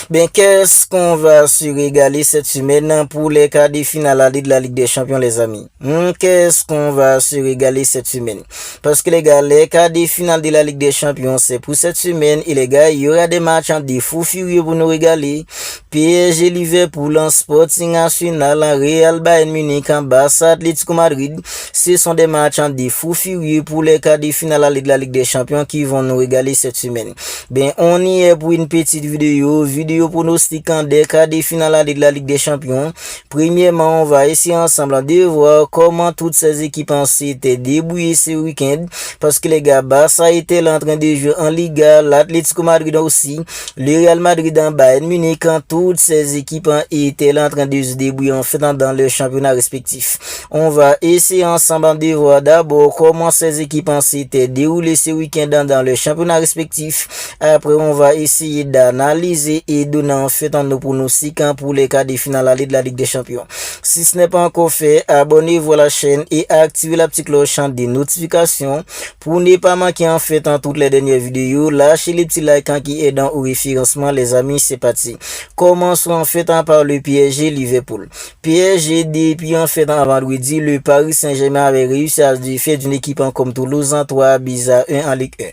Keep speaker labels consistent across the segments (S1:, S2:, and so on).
S1: Ben, qu'est-ce qu'on va se régaler cette semaine pour les quarts de finale de la Ligue des Champions, les amis? Qu'est-ce qu'on va se régaler cette semaine? Parce que les gars, les quarts de finale de la Ligue des Champions, c'est pour cette semaine. Et les gars, il y aura des matchs en des fous furieux pour nous régaler. PSG Liverpool en Sporting National, en Real Bayern Munich, en Barça Atlético Madrid. Ce sont des matchs en des fous furieux pour les quarts de finale de la Ligue des Champions qui vont nous régaler cette semaine. Ben, on y est pour une petite vidéo pronostiquant des quarts de finale de la Ligue des Champions. Premièrement, on va essayer ensemble de voir comment toutes ces équipes s'étaient débrouillées ce week-end. Parce que les gars, Barça était en train de jouer en Liga, l'Atlético Madrid aussi, le Real Madrid en Bayern Munich, quand toutes ces équipes étaient en train de se débrouiller en fait dans leur championnat respectif. On va essayer ensemble de voir d'abord comment ces équipes s'étaient déroulées ce week-end dans leur championnat respectif. Après, on va essayer d'analyser et donner en fait nos pronostics pour les quarts de finale de la Ligue des Champions. Si ce n'est pas encore fait, abonnez-vous à la chaîne et activez la petite cloche des notifications pour ne pas manquer en fait toutes les dernières vidéos. Lâchez les petits likes qui aident au référencement, les amis. C'est parti. Commençons en fait par le PSG Liverpool. PSG, depuis en fait en vendredi, le Paris Saint-Germain avait réussi à se défaire d'une équipe comme Toulouse en 3-1 en Ligue 1.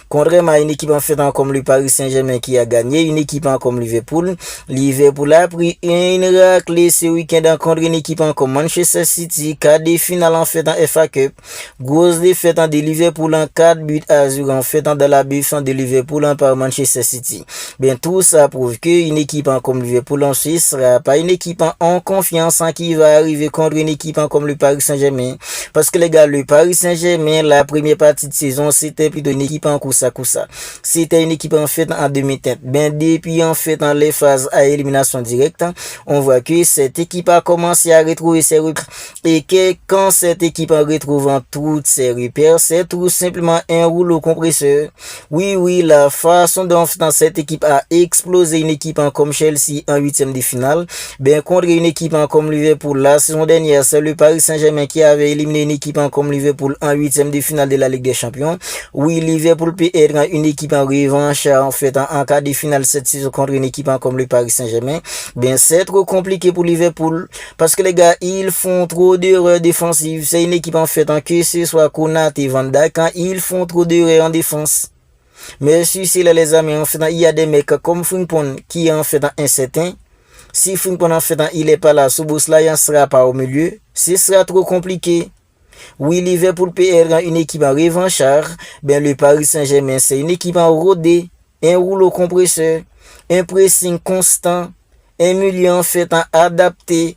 S1: Contrairement à une équipe en fait comme le Paris Saint-Germain qui a gagné, une équipe comme Liverpool a pris une raclée ce week-end contre une équipe comme Manchester City, quart de finale en fait en FA Cup. Grosse défaite de Liverpool en 4-0 en fait dans la défaite de Liverpool par Manchester City. Bien, tout ça prouve qu'une équipe comme Liverpool en Suisse sera pas une équipe en confiance qui va arriver contre une équipe comme le Paris Saint-Germain. Parce que les gars, le Paris Saint-Germain, la première partie de saison, c'était plutôt une équipe en coussa. C'était une équipe en fait en demi-teinte. Ben, depuis en fait dans les phases à élimination directe, on voit que cette équipe a commencé à retrouver ses repères. Et que quand cette équipe en retrouvant toutes ses repères, c'est tout simplement un rouleau compresseur. Oui, la façon dont cette équipe a explosé une équipe comme Chelsea en huitième de finale, ben contre une équipe comme Liverpool la saison dernière, c'est le Paris Saint-Germain qui avait éliminé une équipe comme Liverpool en huitième de finale de la Ligue des Champions. Oui, Liverpool peut être une équipe en revanche en fait en quart de finale cette saison contre une équipe comme le Paris Saint-Germain. Ben c'est trop compliqué pour Liverpool parce que les gars, ils font trop d'erreurs défensives. C'est une équipe en fait en que ce soit Konaté et Van Dijk, quand ils font trop d'erreurs en défense. Mais si c'est là les amis, en fait, il y a des mecs comme Frimpong qui est en fait incertain. Si Frimpong en fait il est pas là, Szoboszlai il ne sera pas au milieu, ce sera trop compliqué. Oui, Liverpool peut être une équipe en revanchard. Ben le Paris Saint-Germain c'est une équipe en rodé, un rouleau compresseur, un pressing constant, un milieu en fait adapté.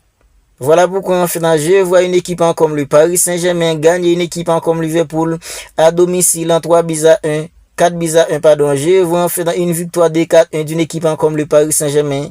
S1: Voilà pourquoi en fait je vois une équipe comme le Paris Saint-Germain gagner une équipe comme Liverpool à domicile en 3-1. 4-1 pardon. Je vois en fait une victoire de 4-1 d'une équipe comme le Paris Saint-Germain.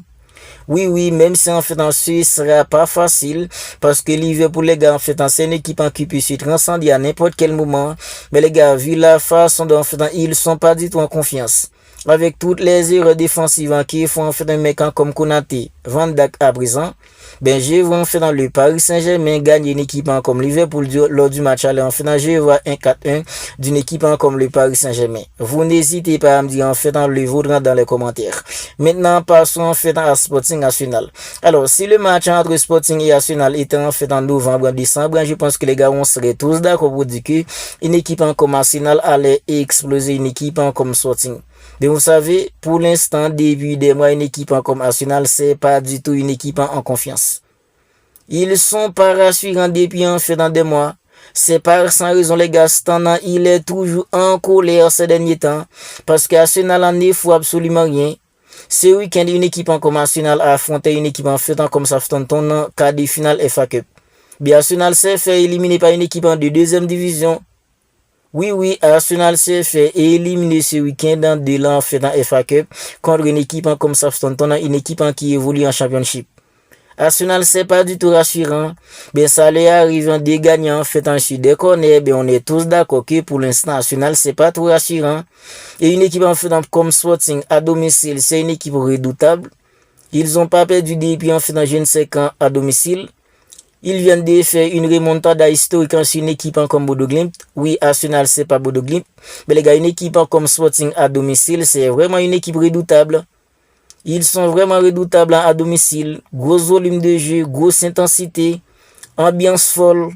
S1: Oui, même si en fait en Suisse sera pas facile parce que Liverpool les gars en fait c'est une équipe qui peut se transcender à n'importe quel moment. Mais les gars, vu la façon dont en fait ils sont pas du tout en confiance. Avec toutes les erreurs défensives qui font en fait un mec comme Konaté, Van Dijk à présent, ben je vois en fait dans le Paris Saint-Germain gagner une équipe comme Liverpool lors du match aller en fait je vois un 4-1 d'une équipe comme le Paris Saint-Germain. Vous n'hésitez pas à me dire en fait dans le vôtre dans les commentaires. Maintenant passons en fait à Sporting National. Alors si le match entre Sporting et Arsenal était en fait en novembre en décembre, je pense que les gars on serait tous d'accord pour dire que une équipe comme Arsenal allait exploser une équipe comme Sporting. Mais vous savez, pour l'instant, début des mois, une équipe comme Arsenal, c'est pas du tout une équipe en confiance. Ils sont pas rassurants depuis en fait dans des mois. C'est pas sans raison les gars, Stan, il est toujours en colère ces derniers temps. Parce qu'Arsenal en ne faut absolument rien. Ce week-end, une équipe comme Arsenal a affronté une équipe en fait comme Southampton en quart de finale FA Cup. Bien, Arsenal s'est fait éliminer par une équipe de deuxième division. Oui, Arsenal s'est fait éliminer ce week-end de l'an fait dans FA Cup contre une équipe comme Southampton, une équipe qui évolue en Championship. Arsenal c'est pas du tout rassurant. Ben ça les arrive en des gagnants fait en chute des corners. Ben on est tous d'accord que pour l'instant Arsenal c'est pas trop rassurant. Et une équipe en fait comme Sporting à domicile, c'est une équipe redoutable. Ils ont pas perdu depuis en fait dans je ne sais quand à domicile. Ils viennent de faire une remontada historique sur une équipe comme Bodo Glimt. Oui, Arsenal, c'est pas Bodo Glimt. Mais les gars, une équipe comme Sporting à domicile, c'est vraiment une équipe redoutable. Ils sont vraiment redoutables à domicile. Gros volume de jeu, grosse intensité, ambiance folle.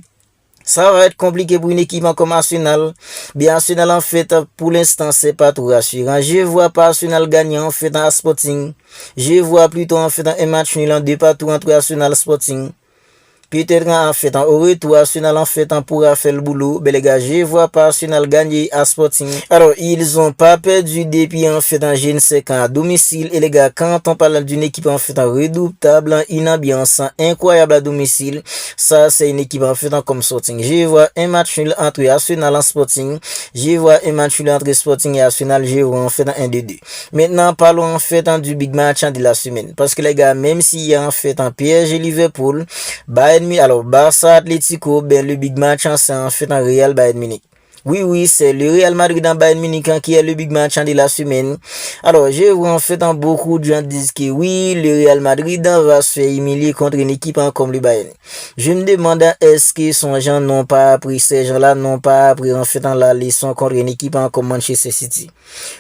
S1: Ça va être compliqué pour une équipe comme Arsenal. Bien, Arsenal, en fait, pour l'instant, c'est pas trop rassurant. Je vois pas Arsenal gagnant, en fait, en Sporting. Je vois plutôt, en fait, un match nul en 2-2 entre Arsenal et Sporting. Peut-être en fait, au retour, Arsenal en fait, pourra faire le boulot. Mais les gars, je vois pas Arsenal gagner à Sporting. Alors, ils ont pas perdu depuis en fait, je ne sais quand à domicile. Et les gars, quand on parle d'une équipe en fait, redoutable, une ambiance incroyable à domicile, ça, c'est une équipe en fait, comme Sporting. Je vois un match nul entre Arsenal et Sporting. Je vois un match nul entre Sporting et Arsenal. Je vois en fait, un 2-2. Maintenant, parlons en fait, du big match de la semaine. Parce que les gars, même s'il y a en fait, un PSG Liverpool, alors Barça Atlético, ben le big match c'est en fait un Real Bayern Munich. Oui, c'est le Real Madrid dans Bayern Munich qui est le big match de la semaine. Alors, je vois en fait beaucoup de gens disent que oui, le Real Madrid va se faire humilier contre une équipe comme le Bayern. Je me demande est-ce que ces gens n'ont pas appris, ces gens-là n'ont pas appris en fait la leçon contre une équipe comme Manchester City.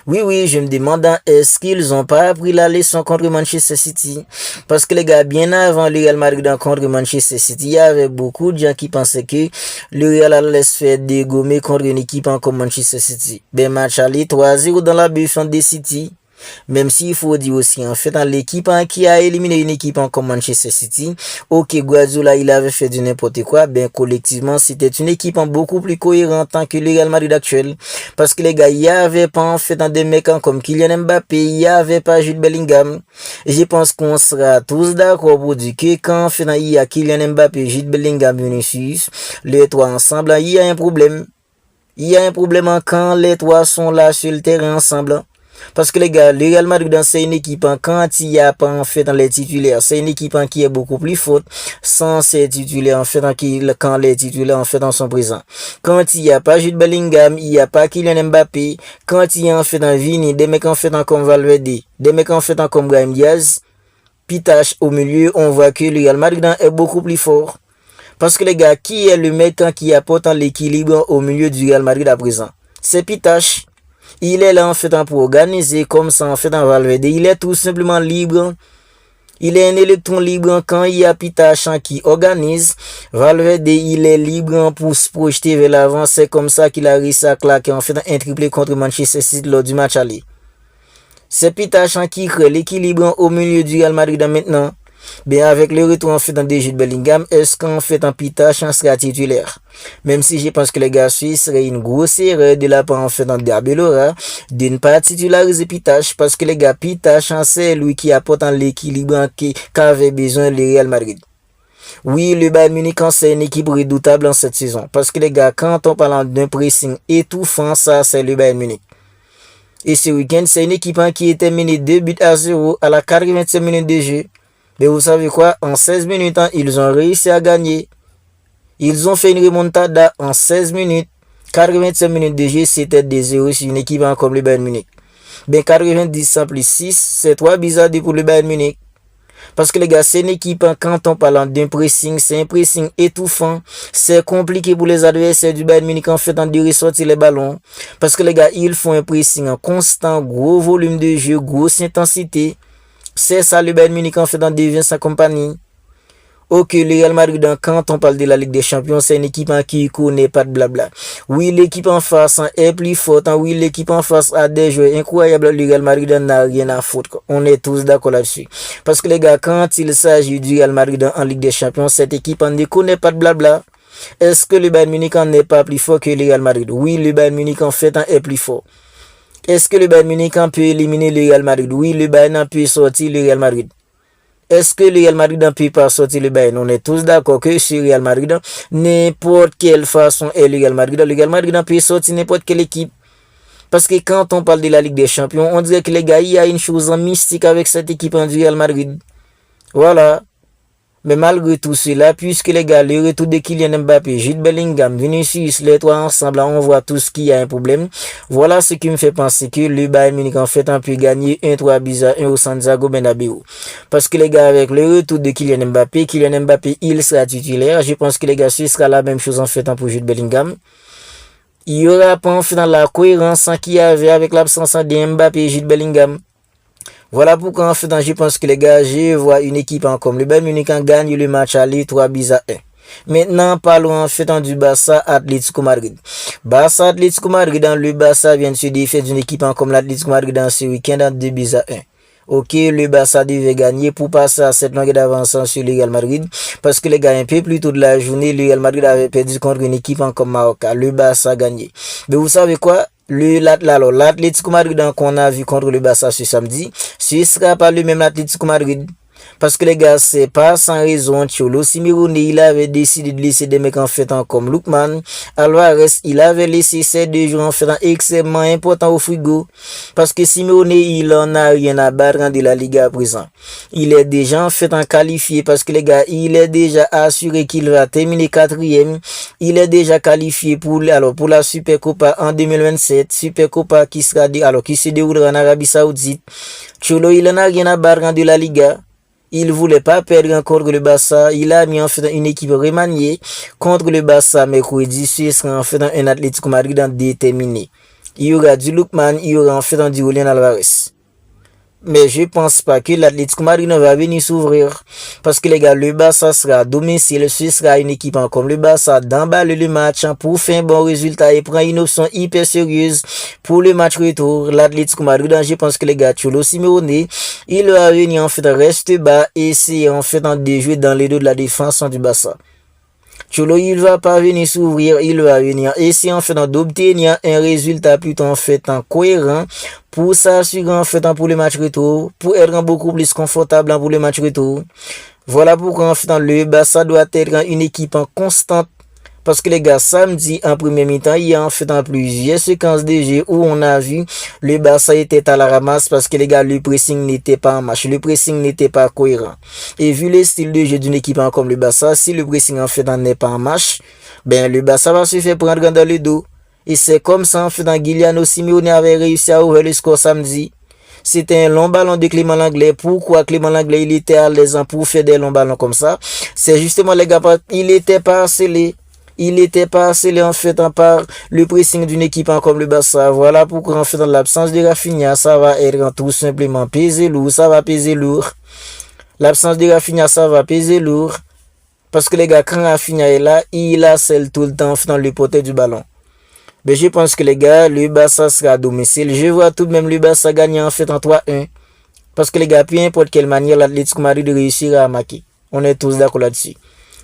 S1: Oui, je me demande est-ce qu'ils n'ont pas appris la leçon contre Manchester City. Parce que les gars, bien avant le Real Madrid contre Manchester City, il y avait beaucoup de gens qui pensaient que le Real allait se faire dégommer contre une équipe comme Manchester City. Ben match aller 3-0 dans la bûche des City. Même s'il faut dire aussi, en fait, l'équipe qui a éliminé une équipe comme Manchester City, ok, Guardiola, il avait fait du n'importe quoi, ben, collectivement, c'était une équipe beaucoup plus cohérente que le Real Madrid actuel. Parce que les gars, il y avait pas, en fait, des mecs comme Kylian Mbappé, il y avait pas Jude Bellingham. Et je pense qu'on sera tous d'accord pour dire que quand, en fait, il y a Kylian Mbappé, Jude Bellingham, Vinicius, les trois ensemble, il y a un problème. Il y a un problème quand les trois sont là sur le terrain ensemble. Parce que les gars, le Real Madrid c'est une équipe quand il n'y a pas en fait dans les titulaires, c'est une équipe qui est beaucoup plus forte sans ces titulaires en fait quand les titulaires en fait sont présents. Quand il n'y a pas Jude Bellingham, il n'y a pas Kylian Mbappé, quand il y a en fait un Vini, des mecs en fait comme Valverde, des mecs en fait comme Brahim Diaz, Pitache au milieu, on voit que le Real Madrid est beaucoup plus fort. Parce que les gars, qui est le mec qui apporte l'équilibre au milieu du Real Madrid à présent? C'est Pitache. Il est là en fait pour organiser comme ça en fait en Valverde. Il est tout simplement libre. Il est un électron libre quand il y a Pitache qui organise. Valverde, il est libre pour se projeter vers l'avant. C'est comme ça qu'il a réussi à claquer en fait un triplé contre Manchester City lors du match aller. C'est Pitache qui crée l'équilibre au milieu du Real Madrid maintenant. Bien, avec le retour en fait dans des jeux de Bellingham, est-ce qu'en fait un Pitache sera titulaire? Même si je pense que les gars suisses serait une grosse erreur de la part en fait dans Diabelora de ne pas titulariser Pitache parce que les gars Pitache c'est lui qui apporte l'équilibre qu'avait besoin le Real Madrid. Oui, le Bayern Munich c'est une équipe redoutable en cette saison parce que les gars quand on parle d'un pressing étouffant, ça c'est le Bayern Munich. Et ce week-end c'est une équipe qui était menée 2-0 à la 80e minute de jeu. Mais vous savez quoi? En 16 minutes, ils ont réussi à gagner. Ils ont fait une remontada en 16 minutes. 85 minutes de jeu, c'était des 0 sur une équipe comme le Bayern Munich. Ben 90 plus 6, c'est 3 bizarres pour le Bayern Munich. Parce que les gars, c'est une équipe, quand on parle d'un pressing, c'est un pressing étouffant. C'est compliqué pour les adversaires du Bayern Munich en fait de ressortir les ballons. Parce que les gars, ils font un pressing constant, gros volume de jeu, grosse intensité. C'est ça le Bayern Munich en fait devient sa compagnie. Ok, le Real Madrid, quand on parle de la Ligue des Champions, c'est une équipe qui connaît pas de blabla. Oui, l'équipe en face est plus forte. Oui, l'équipe en face a des joueurs incroyables. Le Real Madrid n'a rien à foutre. On est tous d'accord là-dessus. Parce que les gars, quand il s'agit du Real Madrid en Ligue des Champions, cette équipe ne connaît pas de blabla. Est-ce que le Bayern Munich n'est pas plus fort que le Real Madrid? Oui, le Bayern Munich en fait est plus fort. Est-ce que le Bayern Munich peut éliminer le Real Madrid? Oui, le Bayern peut sortir le Real Madrid. Est-ce que le Real Madrid ne peut pas sortir le Bayern? On est tous d'accord que sur le Real Madrid, n'importe quelle façon est le Real Madrid. Le Real Madrid peut sortir n'importe quelle équipe. Parce que quand on parle de la Ligue des Champions, on dirait que les gars, il y a une chose mystique avec cette équipe du Real Madrid. Voilà. Mais malgré tout cela, puisque les gars, le retour de Kylian Mbappé, Jude Bellingham, Vinicius, les trois ensemble, on voit tout ce qu'il y a un problème. Voilà ce qui me fait penser que le Bayern Munich en fait peut gagner 1-3 bizarre 1 au Santiago Bernabéu. Parce que les gars, avec le retour de Kylian Mbappé, il sera titulaire. Je pense que les gars, ce sera la même chose en fait pour Jude Bellingham. Il y aura pas en fait dans la cohérence qu'il y avait avec l'absence de Mbappé et Jude Bellingham. Voilà pourquoi en fait, je pense que les gars, je vois une équipe comme le Bayern Munich gagne le match aller 3-1. Maintenant, parlons en fait du Barça Atlético Madrid. Barça Atlético Madrid dans le Barça vient de se défaire d'une équipe comme l'Atlético Madrid dans ce week-end en 2-1. Ok, le Barça devait gagner pour passer à cette longueur d'avance sur le Real Madrid. Parce que les gars, un peu plus tôt de la journée, le Real Madrid avait perdu contre une équipe comme Mallorca. Le Barça a gagné. Mais vous savez quoi? L'Atlético Madrid qu'on a vu contre le Barça ce samedi, ce sera pas le même Atlético Madrid. Parce que les gars, c'est pas sans raison. Cholo Simeone, il avait décidé de laisser des mecs en fait comme Lookman. Alvarez, il avait laissé ces 2 jours en fait extrêmement important au frigo. Parce que Simeone, il en a rien à battre de la Liga à présent. Il est déjà en fait qualifié parce que les gars, il est déjà assuré qu'il va terminer 4e. Il est déjà qualifié pour la Supercopa en 2027. Supercopa qui se déroulera en Arabie Saoudite. Cholo, il en a rien à battre de la Liga. Il voulait pas perdre contre le Barça. Il a mis en fait une équipe remaniée contre le Barça mercredi. Ce sera en fait un Atlético Madrid déterminé. Il y aura du Lookman, il y aura en fait du Julián Alvarez. Mais je pense pas que l'Atlético Madrid va venir s'ouvrir. Parce que les gars, le Barça sera à domicile. Ce sera une équipe comme le Barça d'emballer le match pour faire un bon résultat et prendre une option hyper sérieuse pour le match retour. L'Atlético Madrid, je pense que les gars, Cholo Simeone, il va venir en fait rester bas et essayer en fait de jouer dans les dos de la défense du Barça. Cholo, il va pas venir s'ouvrir, il va venir essayer en fait d'obtenir un résultat plutôt en fait cohérent pour s'assurer en fait pour le match retour, pour être beaucoup plus confortable pour le match retour. Voilà pourquoi en fait le Barça doit être une équipe constante. Parce que les gars, samedi, en premier mi-temps, il y a en fait plusieurs séquences de jeu où on a vu le Barça était à la ramasse parce que les gars, le pressing n'était pas en marche, le pressing n'était pas cohérent. Et vu le style de jeu d'une équipe comme le Barça, si le pressing en fait n'est pas en marche, ben le Barça va se faire prendre dans le dos. Et c'est comme ça en fait Giuliano Simeone avait réussi à ouvrir le score samedi. C'était un long ballon de Clément Lenglet. Pourquoi Clément Lenglet il était à l'aise pour faire des longs ballons comme ça? C'est justement les gars, il était pas harcelé. Il était pas harcelé en fait par le pressing d'une équipe comme le Barça. Voilà pourquoi en fait dans l'absence de Rafinha, ça va être tout simplement peser lourd. Ça va peser lourd. L'absence de Rafinha, ça va peser lourd. Parce que les gars, quand Rafinha est là, il harcèle tout le temps en fait dans le porteur du ballon. Mais je pense que les gars, le Barça sera à domicile. Je vois tout de même le Barça gagner en fait en 3-1. Parce que les gars, peu importe quelle manière l'Atlético Madrid réussira à marquer. On est tous d'accord là-dessus.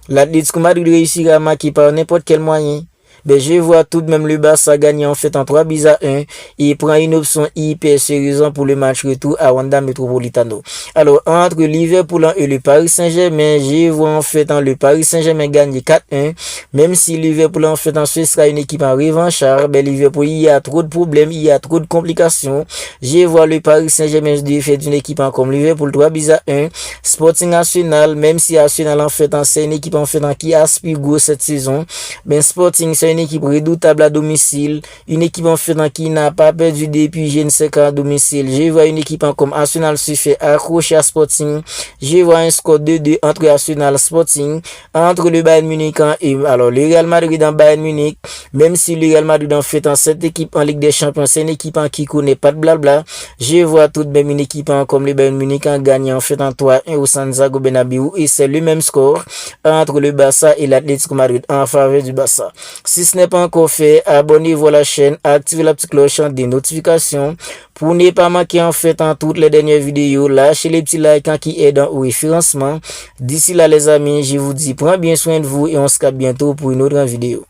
S1: L'Atlético Madrid réussira à marquer par n'importe quel moyen. Mais je vois tout de même le Barça gagner en fait en 3-1 et prend une option hyper sérieuse pour le match retour à Wanda Metropolitano. Alors, entre Liverpool et le Paris Saint-Germain, je vois en fait le Paris Saint-Germain gagner 4-1. Même si Liverpool en fait ce sera une équipe en revanchard, mais Liverpool, il y a trop de problèmes, il y a trop de complications. Je vois le Paris Saint-Germain faire d'une équipe comme Liverpool 3-1. Sporting Arsenal, même si Arsenal en fait c'est une équipe en fait qui aspire gros cette saison, mais Sporting c'est une équipe redoutable à domicile, une équipe en fait qui n'a pas perdu depuis je ne sais quand à domicile. Je vois une équipe comme Arsenal se fait accrocher à Sporting. Je vois un score 2-2 entre Arsenal Sporting, entre le Bayern Munich et alors le Real Madrid en Bayern Munich. Même si le Real Madrid en fait cette équipe en Ligue des Champions, c'est une équipe qui connaît pas de blabla. Je vois tout de même une équipe comme le Bayern Munich en gagnant en fait en 3-1 au Santiago Bernabéu et c'est le même score entre le Barça et l'Atlético Madrid en faveur du Barça. Si ce n'est pas encore fait, abonnez-vous à la chaîne, activez la petite cloche des notifications pour ne pas manquer en fait toutes les dernières vidéos. Lâchez les petits likes qui aident au référencement. D'ici là les amis, je vous dis prends bien soin de vous et on se capte bientôt pour une autre vidéo.